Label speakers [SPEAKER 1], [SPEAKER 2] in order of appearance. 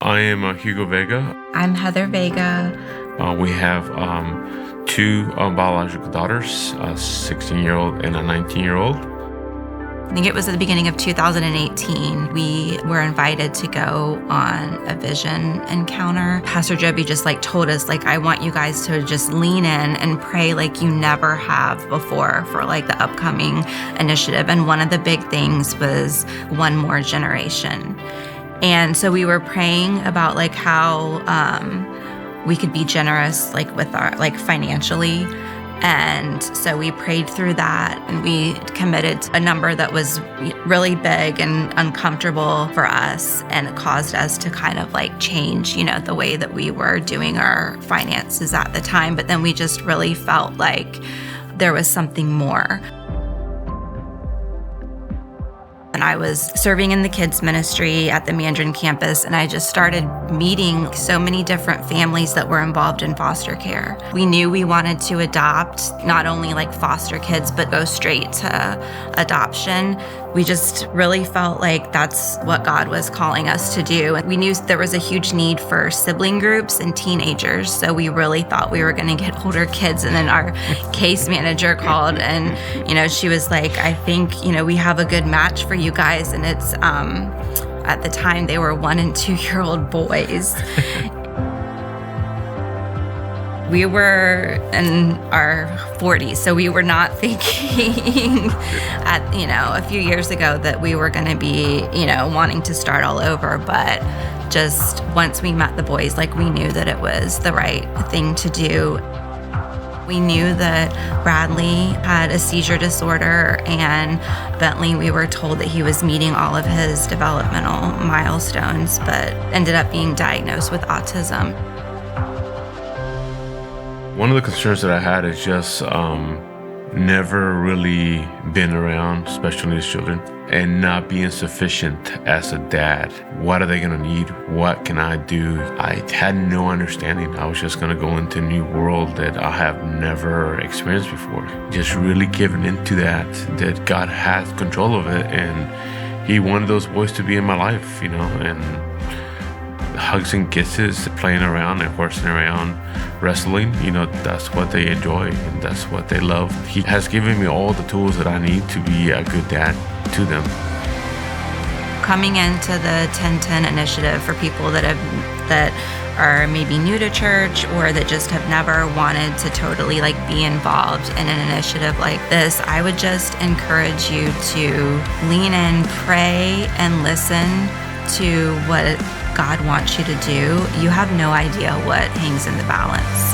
[SPEAKER 1] I am Hugo Vega.
[SPEAKER 2] I'm Heather Vega.
[SPEAKER 1] We have two biological daughters, a 16-year-old and a 19-year-old.
[SPEAKER 2] I think it was at the beginning of 2018. We were invited to go on a vision encounter. Pastor Joby just told us, I want you guys to just lean in and pray like you never have before for the upcoming initiative. And one of the big things was one more generation. And so we were praying about how we could be generous with our financially. And so we prayed through that, and we committed to a number that was really big and uncomfortable for us, and it caused us to kind of change, the way that we were doing our finances at the time. But then we just really felt like there was something more. And I was serving in the kids ministry at the Mandarin campus, and I just started meeting so many different families that were involved in foster care. We knew we wanted to adopt, not only foster kids, but go straight to adoption. We just really felt like that's what God was calling us to do. And we knew there was a huge need for sibling groups and teenagers, so we really thought we were going to get older kids. And then our case manager called, and she was like, I think we have a good match for you guys. And it's at the time they were 1 and 2 year old boys. We were in our 40s, so we were not thinking a few years ago that we were going to be, wanting to start all over. But just once we met the boys, we knew that it was the right thing to do. We knew that Bradley had a seizure disorder, and Bentley, we were told that he was meeting all of his developmental milestones, but ended up being diagnosed with autism.
[SPEAKER 1] One of the concerns that I had is just never really been around special needs children and not being sufficient as a dad. What are they going to need? What can I do? I had no understanding. I was just going to go into a new world that I have never experienced before. Just really giving into that God has control of it, and He wanted those boys to be in my life, and hugs and kisses, playing around and horsing around, wrestling, that's what they enjoy and that's what they love. He has given me all the tools that I need to be a good dad to them.
[SPEAKER 2] Coming into the 1010 initiative for people that are maybe new to church or that just have never wanted to totally be involved in an initiative like this, I would just encourage you to lean in, pray, and listen to what God wants you to do. You have no idea what hangs in the balance.